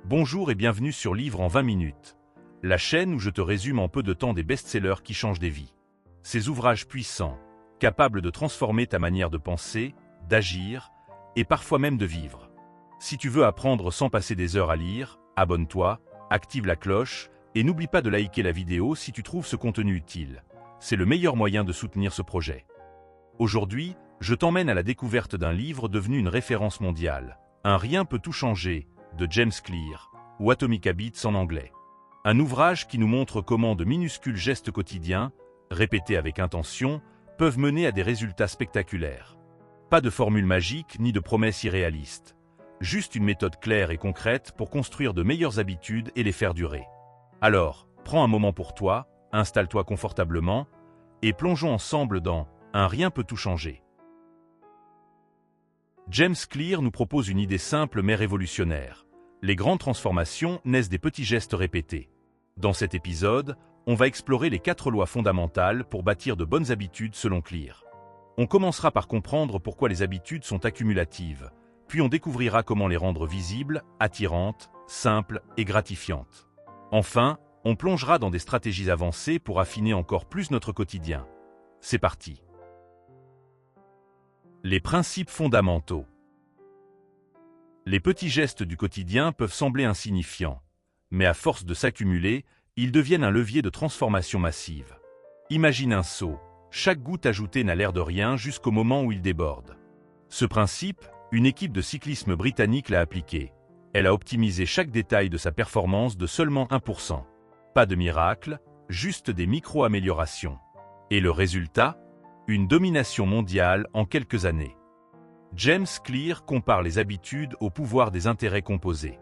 Bonjour et bienvenue sur Livre en 20 minutes, la chaîne où je te résume en peu de temps des best-sellers qui changent des vies. Ces ouvrages puissants, capables de transformer ta manière de penser, d'agir et parfois même de vivre. Si tu veux apprendre sans passer des heures à lire, abonne-toi, active la cloche et n'oublie pas de liker la vidéo si tu trouves ce contenu utile. C'est le meilleur moyen de soutenir ce projet. Aujourd'hui, je t'emmène à la découverte d'un livre devenu une référence mondiale. Un Rien peut tout changer, de James Clear, ou Atomic Habits en anglais. Un ouvrage qui nous montre comment de minuscules gestes quotidiens, répétés avec intention, peuvent mener à des résultats spectaculaires. Pas de formule magique ni de promesses irréalistes. Juste une méthode claire et concrète pour construire de meilleures habitudes et les faire durer. Alors, prends un moment pour toi, installe-toi confortablement, et plongeons ensemble dans Un Rien peut tout changer. James Clear nous propose une idée simple mais révolutionnaire. Les grandes transformations naissent des petits gestes répétés. Dans cet épisode, on va explorer les 4 lois fondamentales pour bâtir de bonnes habitudes selon Clear. On commencera par comprendre pourquoi les habitudes sont accumulatives, puis on découvrira comment les rendre visibles, attirantes, simples et gratifiantes. Enfin, on plongera dans des stratégies avancées pour affiner encore plus notre quotidien. C'est parti. Les principes fondamentaux. Les petits gestes du quotidien peuvent sembler insignifiants, mais à force de s'accumuler, ils deviennent un levier de transformation massive. Imagine un seau, chaque goutte ajoutée n'a l'air de rien jusqu'au moment où il déborde. Ce principe, une équipe de cyclisme britannique l'a appliqué. Elle a optimisé chaque détail de sa performance de seulement 1%. Pas de miracle, juste des micro-améliorations. Et le résultat ? Une domination mondiale en quelques années. James Clear compare les habitudes au pouvoir des intérêts composés.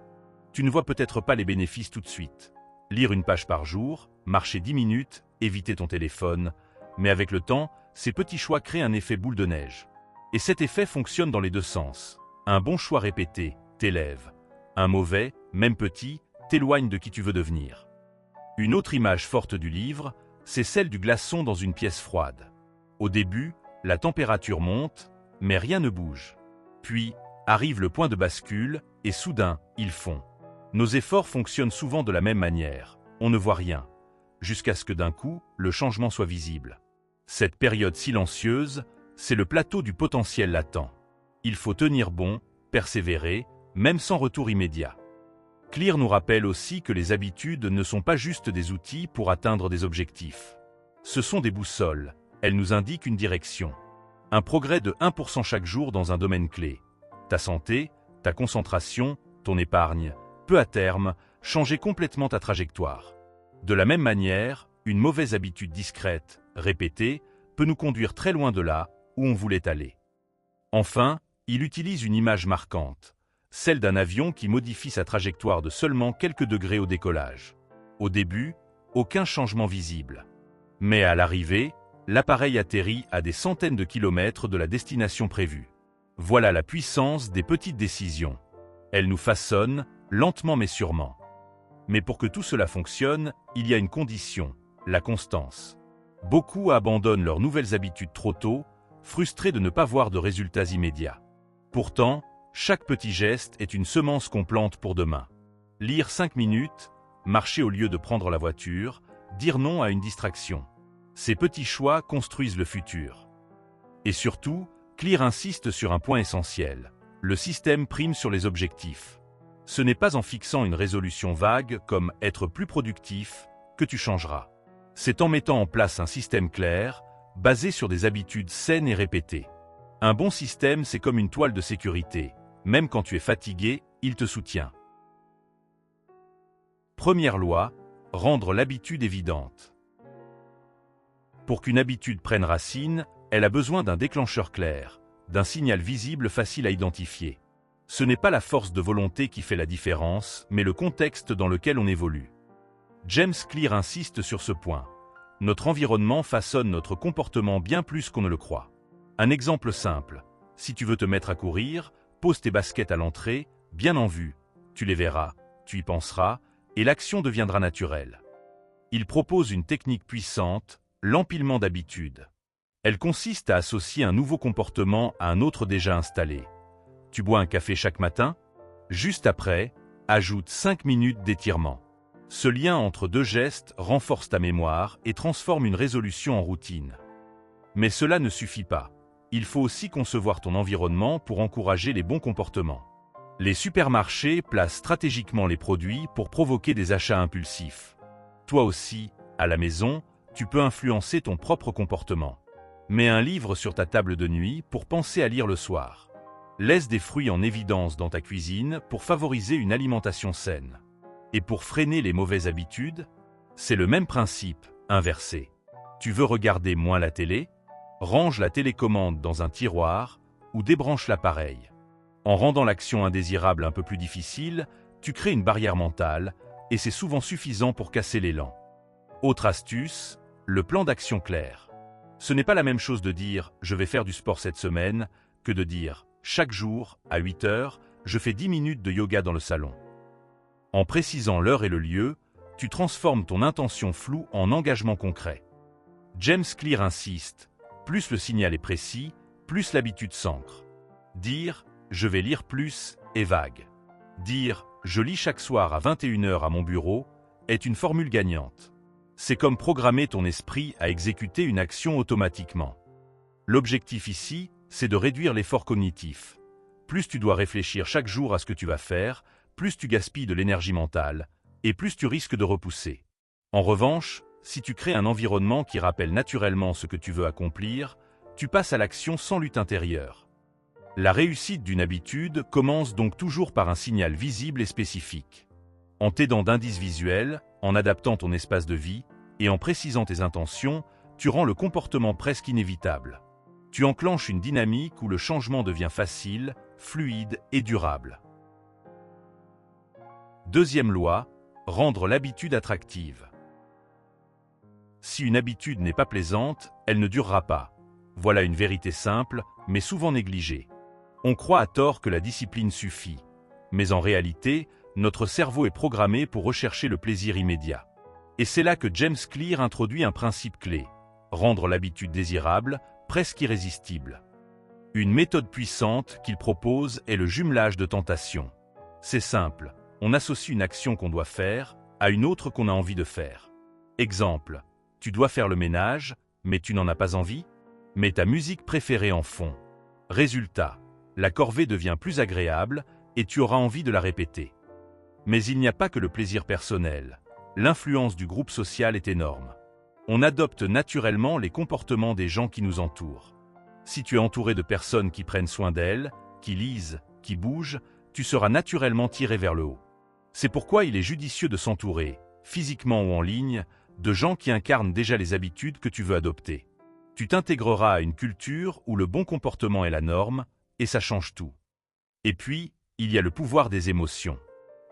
Tu ne vois peut-être pas les bénéfices tout de suite. Lire une page par jour, marcher 10 minutes, éviter ton téléphone, mais avec le temps, ces petits choix créent un effet boule de neige. Et cet effet fonctionne dans les deux sens. Un bon choix répété t'élève. Un mauvais, même petit, t'éloigne de qui tu veux devenir. Une autre image forte du livre, c'est celle du glaçon dans une pièce froide. Au début, la température monte, mais rien ne bouge. Puis, arrive le point de bascule, et soudain, il fond. Nos efforts fonctionnent souvent de la même manière. On ne voit rien, jusqu'à ce que d'un coup, le changement soit visible. Cette période silencieuse, c'est le plateau du potentiel latent. Il faut tenir bon, persévérer, même sans retour immédiat. Clear nous rappelle aussi que les habitudes ne sont pas juste des outils pour atteindre des objectifs. Ce sont des boussoles. Elles nous indiquent une direction. Un progrès de 1% chaque jour dans un domaine clé. Ta santé, ta concentration, ton épargne, peut à terme changer complètement ta trajectoire. De la même manière, une mauvaise habitude discrète, répétée, peut nous conduire très loin de là où on voulait aller. Enfin, il utilise une image marquante, celle d'un avion qui modifie sa trajectoire de seulement quelques degrés au décollage. Au début, aucun changement visible. Mais à l'arrivée, l'appareil atterrit à des centaines de kilomètres de la destination prévue. Voilà la puissance des petites décisions. Elles nous façonnent, lentement mais sûrement. Mais pour que tout cela fonctionne, il y a une condition, la constance. Beaucoup abandonnent leurs nouvelles habitudes trop tôt, frustrés de ne pas voir de résultats immédiats. Pourtant, chaque petit geste est une semence qu'on plante pour demain. Lire 5 minutes, marcher au lieu de prendre la voiture, dire non à une distraction. Ces petits choix construisent le futur. Et surtout, Clear insiste sur un point essentiel. Le système prime sur les objectifs. Ce n'est pas en fixant une résolution vague comme « être plus productif » que tu changeras. C'est en mettant en place un système clair, basé sur des habitudes saines et répétées. Un bon système, c'est comme une toile de sécurité. Même quand tu es fatigué, il te soutient. Première loi, rendre l'habitude évidente. Pour qu'une habitude prenne racine, elle a besoin d'un déclencheur clair, d'un signal visible facile à identifier. Ce n'est pas la force de volonté qui fait la différence, mais le contexte dans lequel on évolue. James Clear insiste sur ce point. Notre environnement façonne notre comportement bien plus qu'on ne le croit. Un exemple simple. Si tu veux te mettre à courir, pose tes baskets à l'entrée, bien en vue. Tu les verras, tu y penseras, et l'action deviendra naturelle. Il propose une technique puissante, l'empilement d'habitudes. Elle consiste à associer un nouveau comportement à un autre déjà installé. Tu bois un café chaque matin? Juste après, ajoute 5 minutes d'étirement. Ce lien entre deux gestes renforce ta mémoire et transforme une résolution en routine. Mais cela ne suffit pas. Il faut aussi concevoir ton environnement pour encourager les bons comportements. Les supermarchés placent stratégiquement les produits pour provoquer des achats impulsifs. Toi aussi, à la maison, tu peux influencer ton propre comportement. Mets un livre sur ta table de nuit pour penser à lire le soir. Laisse des fruits en évidence dans ta cuisine pour favoriser une alimentation saine. Et pour freiner les mauvaises habitudes, c'est le même principe, inversé. Tu veux regarder moins la télé? Range la télécommande dans un tiroir ou débranche l'appareil. En rendant l'action indésirable un peu plus difficile, tu crées une barrière mentale et c'est souvent suffisant pour casser l'élan. Autre astuce, le plan d'action clair. Ce n'est pas la même chose de dire « je vais faire du sport cette semaine » que de dire « chaque jour, à 8 heures, je fais 10 minutes de yoga dans le salon ». En précisant l'heure et le lieu, tu transformes ton intention floue en engagement concret. James Clear insiste, plus le signal est précis, plus l'habitude s'ancre. Dire « je vais lire plus » est vague. Dire « je lis chaque soir à 21 heures à mon bureau » est une formule gagnante. C'est comme programmer ton esprit à exécuter une action automatiquement. L'objectif ici, c'est de réduire l'effort cognitif. Plus tu dois réfléchir chaque jour à ce que tu vas faire, plus tu gaspilles de l'énergie mentale, et plus tu risques de repousser. En revanche, si tu crées un environnement qui rappelle naturellement ce que tu veux accomplir, tu passes à l'action sans lutte intérieure. La réussite d'une habitude commence donc toujours par un signal visible et spécifique. En t'aidant d'indices visuels, en adaptant ton espace de vie, et en précisant tes intentions, tu rends le comportement presque inévitable. Tu enclenches une dynamique où le changement devient facile, fluide et durable. Deuxième loi, rendre l'habitude attractive. Si une habitude n'est pas plaisante, elle ne durera pas. Voilà une vérité simple, mais souvent négligée. On croit à tort que la discipline suffit. Mais en réalité, notre cerveau est programmé pour rechercher le plaisir immédiat. Et c'est là que James Clear introduit un principe clé, rendre l'habitude désirable, presque irrésistible. Une méthode puissante qu'il propose est le jumelage de tentations. C'est simple, on associe une action qu'on doit faire à une autre qu'on a envie de faire. Exemple, tu dois faire le ménage, mais tu n'en as pas envie? Mets ta musique préférée en fond. Résultat, la corvée devient plus agréable et tu auras envie de la répéter. Mais il n'y a pas que le plaisir personnel. L'influence du groupe social est énorme. On adopte naturellement les comportements des gens qui nous entourent. Si tu es entouré de personnes qui prennent soin d'elles, qui lisent, qui bougent, tu seras naturellement tiré vers le haut. C'est pourquoi il est judicieux de s'entourer, physiquement ou en ligne, de gens qui incarnent déjà les habitudes que tu veux adopter. Tu t'intégreras à une culture où le bon comportement est la norme, et ça change tout. Et puis, il y a le pouvoir des émotions.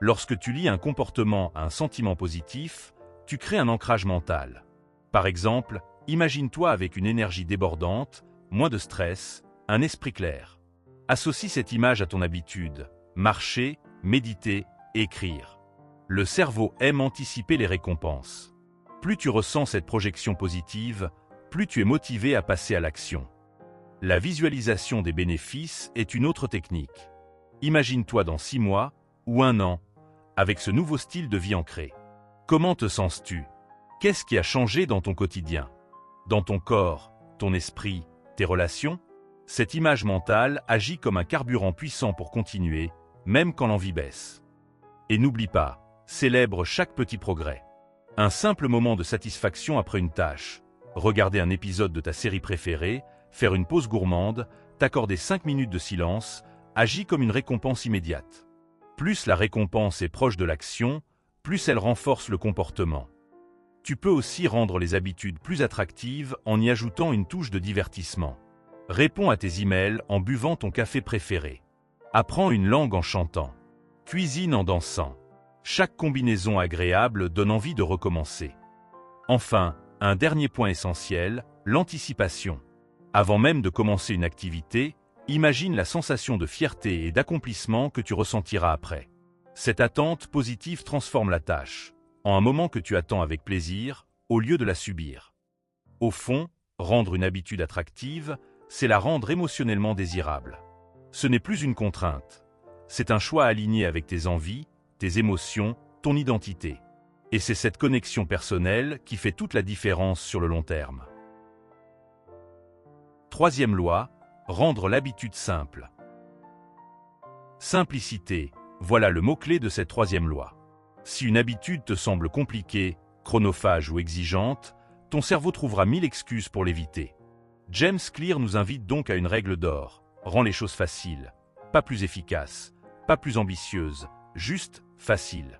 Lorsque tu lis un comportement à un sentiment positif, tu crées un ancrage mental. Par exemple, imagine-toi avec une énergie débordante, moins de stress, un esprit clair. Associe cette image à ton habitude, marcher, méditer, écrire. Le cerveau aime anticiper les récompenses. Plus tu ressens cette projection positive, plus tu es motivé à passer à l'action. La visualisation des bénéfices est une autre technique. Imagine-toi dans 6 mois ou 1 an, avec ce nouveau style de vie ancré. Comment te sens-tu? Qu'est-ce qui a changé dans ton quotidien? Dans ton corps, ton esprit, tes relations? Cette image mentale agit comme un carburant puissant pour continuer, même quand l'envie baisse. Et n'oublie pas, célèbre chaque petit progrès. Un simple moment de satisfaction après une tâche, regarder un épisode de ta série préférée, faire une pause gourmande, t'accorder 5 minutes de silence, agit comme une récompense immédiate. Plus la récompense est proche de l'action, plus elle renforce le comportement. Tu peux aussi rendre les habitudes plus attractives en y ajoutant une touche de divertissement. Réponds à tes emails en buvant ton café préféré. Apprends une langue en chantant. Cuisine en dansant. Chaque combinaison agréable donne envie de recommencer. Enfin, un dernier point essentiel, l'anticipation. Avant même de commencer une activité, imagine la sensation de fierté et d'accomplissement que tu ressentiras après. Cette attente positive transforme la tâche, en un moment que tu attends avec plaisir, au lieu de la subir. Au fond, Rendre une habitude attractive, c'est la rendre émotionnellement désirable. Ce n'est plus une contrainte. C'est un choix aligné avec tes envies, tes émotions, ton identité. Et c'est cette connexion personnelle qui fait toute la différence sur le long terme. Troisième loi, rendre l'habitude simple. Simplicité, voilà le mot-clé de cette troisième loi. Si une habitude te semble compliquée, chronophage ou exigeante, ton cerveau trouvera 1000 excuses pour l'éviter. James Clear nous invite donc à une règle d'or. Rends les choses faciles, pas plus efficaces, pas plus ambitieuses, juste faciles.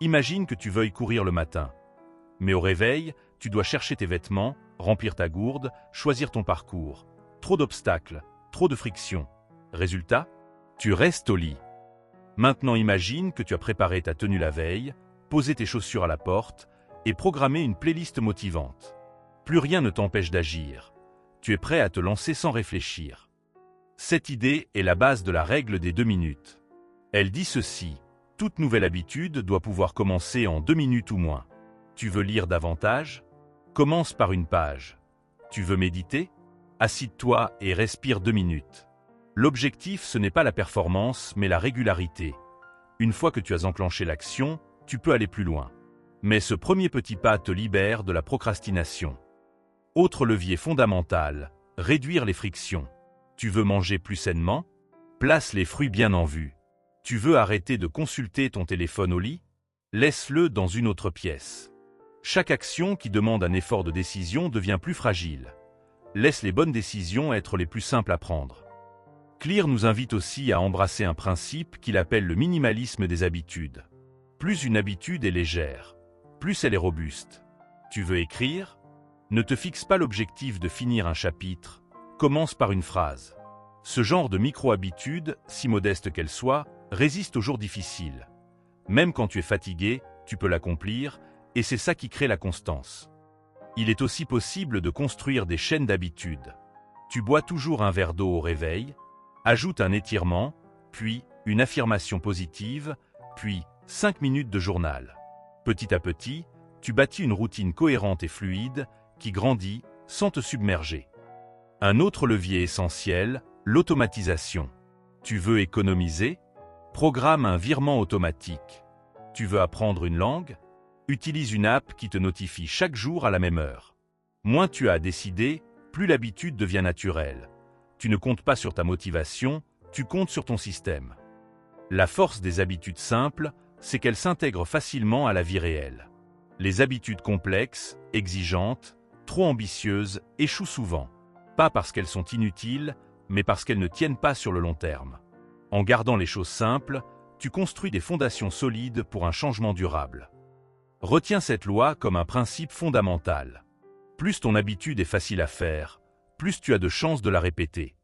Imagine que tu veuilles courir le matin. Mais au réveil, tu dois chercher tes vêtements, remplir ta gourde, choisir ton parcours. Trop d'obstacles, trop de friction. Résultat, tu restes au lit. Maintenant imagine que tu as préparé ta tenue la veille, posé tes chaussures à la porte et programmé une playlist motivante. Plus rien ne t'empêche d'agir. Tu es prêt à te lancer sans réfléchir. Cette idée est la base de la règle des 2 minutes. Elle dit ceci: toute nouvelle habitude doit pouvoir commencer en 2 minutes ou moins. Tu veux lire davantage? Commence par une page. Tu veux méditer? Assieds-toi et respire 2 minutes. L'objectif, ce n'est pas la performance, mais la régularité. Une fois que tu as enclenché l'action, tu peux aller plus loin. Mais ce premier petit pas te libère de la procrastination. Autre levier fondamental, réduire les frictions. Tu veux manger plus sainement? Place les fruits bien en vue. Tu veux arrêter de consulter ton téléphone au lit? Laisse-le dans une autre pièce. Chaque action qui demande un effort de décision devient plus fragile. Laisse les bonnes décisions être les plus simples à prendre. Clear nous invite aussi à embrasser un principe qu'il appelle le minimalisme des habitudes. Plus une habitude est légère, plus elle est robuste. Tu veux écrire? Ne te fixe pas l'objectif de finir un chapitre, commence par une phrase. Ce genre de micro-habitude, si modeste qu'elle soit, résiste aux jours difficiles. Même quand tu es fatigué, tu peux l'accomplir, et c'est ça qui crée la constance. Il est aussi possible de construire des chaînes d'habitudes. Tu bois toujours un verre d'eau au réveil, ajoute un étirement, puis une affirmation positive, puis 5 minutes de journal. Petit à petit, tu bâtis une routine cohérente et fluide qui grandit sans te submerger. Un autre levier essentiel, l'automatisation. Tu veux économiser? Programme un virement automatique. Tu veux apprendre une langue? Utilise une app qui te notifie chaque jour à la même heure. Moins tu as à décider, plus l'habitude devient naturelle. Tu ne comptes pas sur ta motivation, tu comptes sur ton système. La force des habitudes simples, c'est qu'elles s'intègrent facilement à la vie réelle. Les habitudes complexes, exigeantes, trop ambitieuses échouent souvent. Pas parce qu'elles sont inutiles, mais parce qu'elles ne tiennent pas sur le long terme. En gardant les choses simples, tu construis des fondations solides pour un changement durable. Retiens cette loi comme un principe fondamental. Plus ton habitude est facile à faire, plus tu as de chances de la répéter.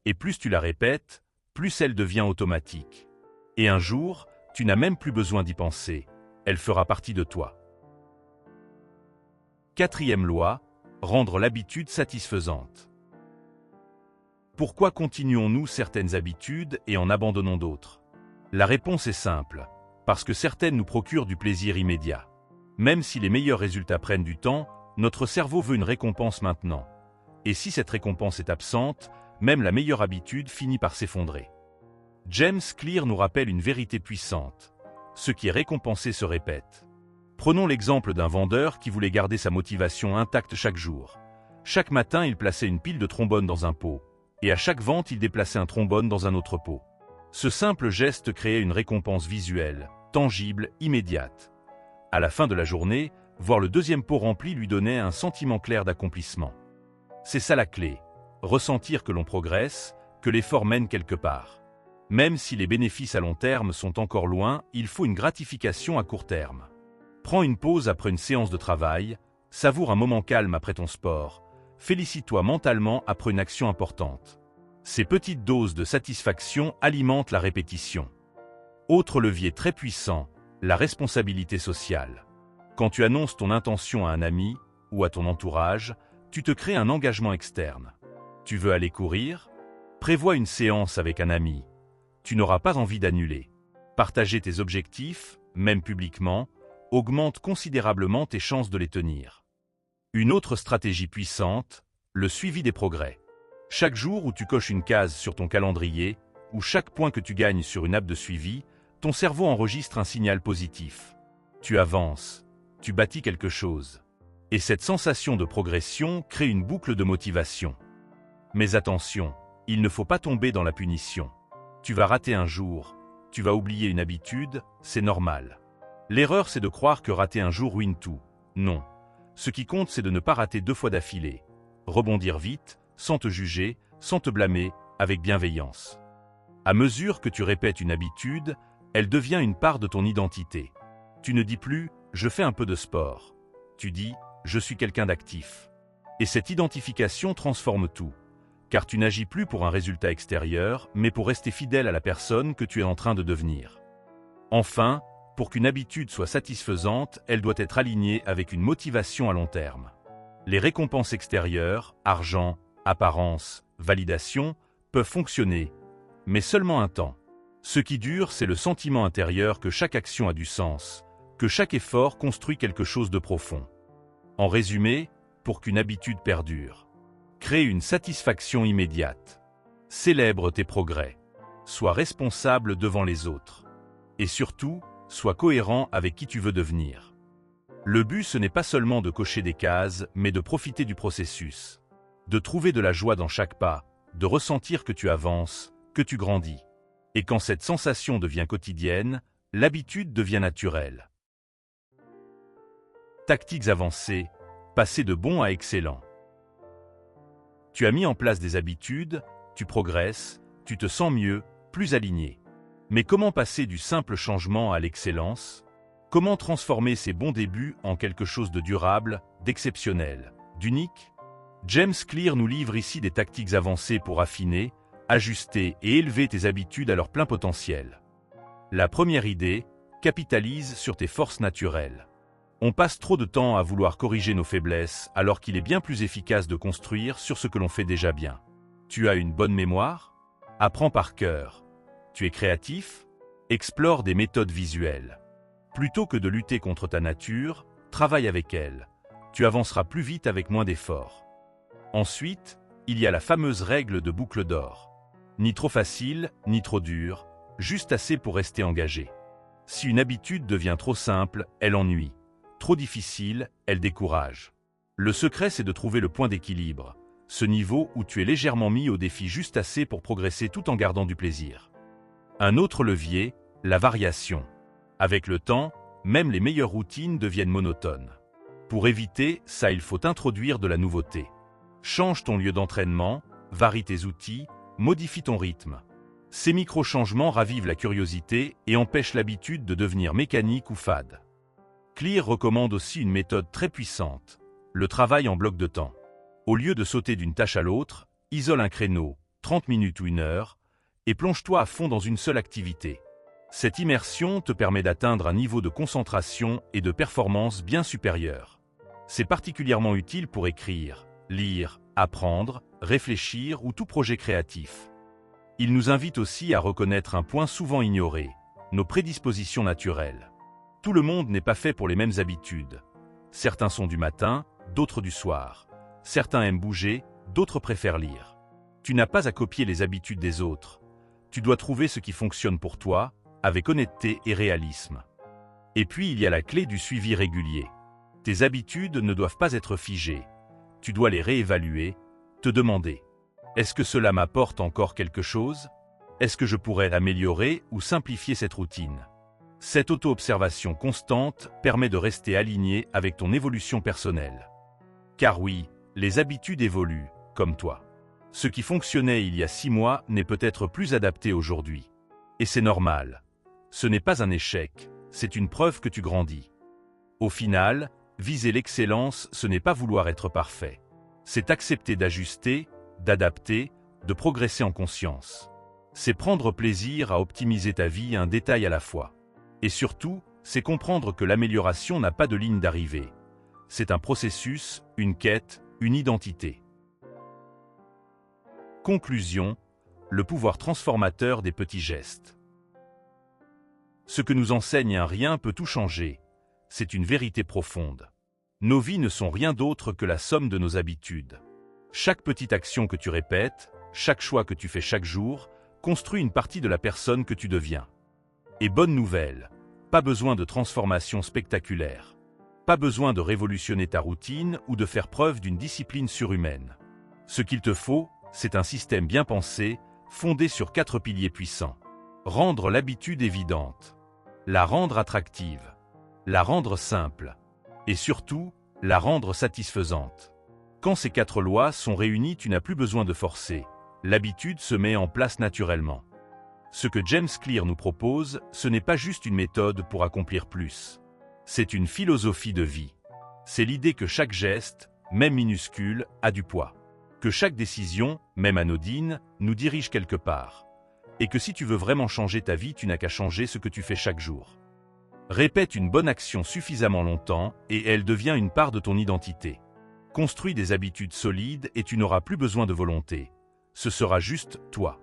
Et plus tu la répètes, plus elle devient automatique. Et un jour, tu n'as même plus besoin d'y penser. Elle fera partie de toi. Quatrième loi, rendre l'habitude satisfaisante. Pourquoi continuons-nous certaines habitudes et en abandonnons d'autres? La réponse est simple, parce que certaines nous procurent du plaisir immédiat. Même si les meilleurs résultats prennent du temps, notre cerveau veut une récompense maintenant. Et si cette récompense est absente, même la meilleure habitude finit par s'effondrer. James Clear nous rappelle une vérité puissante. Ce qui est récompensé se répète. Prenons l'exemple d'un vendeur qui voulait garder sa motivation intacte chaque jour. Chaque matin, il plaçait une pile de trombones dans un pot. Et à chaque vente, il déplaçait un trombone dans un autre pot. Ce simple geste créait une récompense visuelle, tangible, immédiate. À la fin de la journée, voir le deuxième pot rempli lui donnait un sentiment clair d'accomplissement. C'est ça la clé, ressentir que l'on progresse, que l'effort mène quelque part. Même si les bénéfices à long terme sont encore loin, il faut une gratification à court terme. Prends une pause après une séance de travail, savoure un moment calme après ton sport, félicite-toi mentalement après une action importante. Ces petites doses de satisfaction alimentent la répétition. Autre levier très puissant, la responsabilité sociale. Quand tu annonces ton intention à un ami ou à ton entourage, tu te crées un engagement externe. Tu veux aller courir? Prévois une séance avec un ami. Tu n'auras pas envie d'annuler. Partager tes objectifs, même publiquement, augmente considérablement tes chances de les tenir. Une autre stratégie puissante, Le suivi des progrès. Chaque jour où tu coches une case sur ton calendrier, ou chaque point que tu gagnes sur une app de suivi, ton cerveau enregistre un signal positif. Tu avances, tu bâtis quelque chose. Et cette sensation de progression crée une boucle de motivation. Mais attention, il ne faut pas tomber dans la punition. Tu vas rater un jour, tu vas oublier une habitude, c'est normal. L'erreur, c'est de croire que rater un jour ruine tout. Non. Ce qui compte, c'est de ne pas rater 2 fois d'affilée. Rebondir vite, sans te juger, sans te blâmer, avec bienveillance. À mesure que tu répètes une habitude, elle devient une part de ton identité. Tu ne dis plus « je fais un peu de sport ». Tu dis « je suis quelqu'un d'actif ». Et cette identification transforme tout. Car tu n'agis plus pour un résultat extérieur, mais pour rester fidèle à la personne que tu es en train de devenir. Enfin, pour qu'une habitude soit satisfaisante, elle doit être alignée avec une motivation à long terme. Les récompenses extérieures, argent, apparence, validation, peuvent fonctionner, mais seulement un temps. Ce qui dure, c'est le sentiment intérieur que chaque action a du sens, que chaque effort construit quelque chose de profond. En résumé, pour qu'une habitude perdure, crée une satisfaction immédiate. Célèbre tes progrès. Sois responsable devant les autres. Et surtout, sois cohérent avec qui tu veux devenir. Le but, ce n'est pas seulement de cocher des cases, mais de profiter du processus. De trouver de la joie dans chaque pas, de ressentir que tu avances, que tu grandis. Et quand cette sensation devient quotidienne, l'habitude devient naturelle. Tactiques avancées, passer de bon à excellent. Tu as mis en place des habitudes, tu progresses, tu te sens mieux, plus aligné. Mais comment passer du simple changement à l'excellence? Comment transformer ces bons débuts en quelque chose de durable, d'exceptionnel, d'unique? James Clear nous livre ici des tactiques avancées pour affiner, ajuster et élever tes habitudes à leur plein potentiel. La première idée, capitalise sur tes forces naturelles. On passe trop de temps à vouloir corriger nos faiblesses alors qu'il est bien plus efficace de construire sur ce que l'on fait déjà bien. Tu as une bonne mémoire? Apprends par cœur. Tu es créatif? Explore des méthodes visuelles. Plutôt que de lutter contre ta nature, travaille avec elle. Tu avanceras plus vite avec moins d'efforts. Ensuite, il y a la fameuse règle de boucle d'or. Ni trop facile, ni trop dur, juste assez pour rester engagé. Si une habitude devient trop simple, elle ennuie. Trop difficile, elle décourage. Le secret, c'est de trouver le point d'équilibre, ce niveau où tu es légèrement mis au défi juste assez pour progresser tout en gardant du plaisir. Un autre levier, la variation. Avec le temps, même les meilleures routines deviennent monotones. Pour éviter ça, il faut introduire de la nouveauté. Change ton lieu d'entraînement, varie tes outils, modifie ton rythme. Ces micro-changements ravivent la curiosité et empêchent l'habitude de devenir mécanique ou fade. Clear recommande aussi une méthode très puissante, le travail en bloc de temps. Au lieu de sauter d'une tâche à l'autre, isole un créneau, 30 minutes ou 1 heure, et plonge-toi à fond dans une seule activité. Cette immersion te permet d'atteindre un niveau de concentration et de performance bien supérieur. C'est particulièrement utile pour écrire, lire, apprendre, réfléchir ou tout projet créatif. Il nous invite aussi à reconnaître un point souvent ignoré, nos prédispositions naturelles. Tout le monde n'est pas fait pour les mêmes habitudes. Certains sont du matin, d'autres du soir. Certains aiment bouger, d'autres préfèrent lire. Tu n'as pas à copier les habitudes des autres. Tu dois trouver ce qui fonctionne pour toi, avec honnêteté et réalisme. Et puis il y a la clé du suivi régulier. Tes habitudes ne doivent pas être figées. Tu dois les réévaluer, te demander « Est-ce que cela m'apporte encore quelque chose? Est-ce que je pourrais améliorer ou simplifier cette routine ?» Cette auto-observation constante permet de rester aligné avec ton évolution personnelle. Car oui, les habitudes évoluent, comme toi. Ce qui fonctionnait il y a 6 mois n'est peut-être plus adapté aujourd'hui. Et c'est normal. Ce n'est pas un échec, c'est une preuve que tu grandis. Au final, viser l'excellence, ce n'est pas vouloir être parfait. C'est accepter d'ajuster, d'adapter, de progresser en conscience. C'est prendre plaisir à optimiser ta vie un détail à la fois. Et surtout, c'est comprendre que l'amélioration n'a pas de ligne d'arrivée. C'est un processus, une quête, une identité. Conclusion, le pouvoir transformateur des petits gestes. Ce que nous enseigne un rien peut tout changer. C'est une vérité profonde. Nos vies ne sont rien d'autre que la somme de nos habitudes. Chaque petite action que tu répètes, chaque choix que tu fais chaque jour, construit une partie de la personne que tu deviens. Et bonne nouvelle, pas besoin de transformation spectaculaire. Pas besoin de révolutionner ta routine ou de faire preuve d'une discipline surhumaine. Ce qu'il te faut, c'est un système bien pensé, fondé sur 4 piliers puissants. Rendre l'habitude évidente. La rendre attractive. La rendre simple. Et surtout, la rendre satisfaisante. Quand ces 4 lois sont réunies, tu n'as plus besoin de forcer. L'habitude se met en place naturellement. Ce que James Clear nous propose, ce n'est pas juste une méthode pour accomplir plus. C'est une philosophie de vie. C'est l'idée que chaque geste, même minuscule, a du poids. Que chaque décision, même anodine, nous dirige quelque part. Et que si tu veux vraiment changer ta vie, tu n'as qu'à changer ce que tu fais chaque jour. Répète une bonne action suffisamment longtemps et elle devient une part de ton identité. Construis des habitudes solides et tu n'auras plus besoin de volonté. Ce sera juste toi.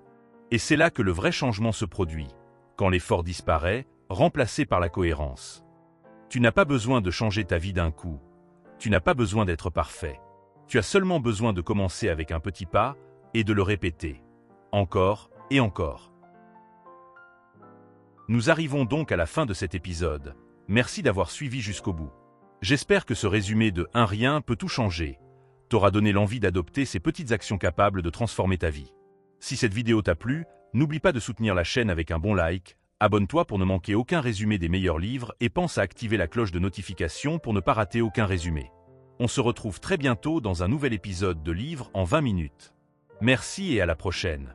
Et c'est là que le vrai changement se produit, quand l'effort disparaît, remplacé par la cohérence. Tu n'as pas besoin de changer ta vie d'un coup. Tu n'as pas besoin d'être parfait. Tu as seulement besoin de commencer avec un petit pas et de le répéter. Encore et encore. Nous arrivons donc à la fin de cet épisode. Merci d'avoir suivi jusqu'au bout. J'espère que ce résumé de un rien peut tout changer t'aura donné l'envie d'adopter ces petites actions capables de transformer ta vie. Si cette vidéo t'a plu, n'oublie pas de soutenir la chaîne avec un bon like, abonne-toi pour ne manquer aucun résumé des meilleurs livres et pense à activer la cloche de notification pour ne pas rater aucun résumé. On se retrouve très bientôt dans un nouvel épisode de Livre en 20 minutes. Merci et à la prochaine.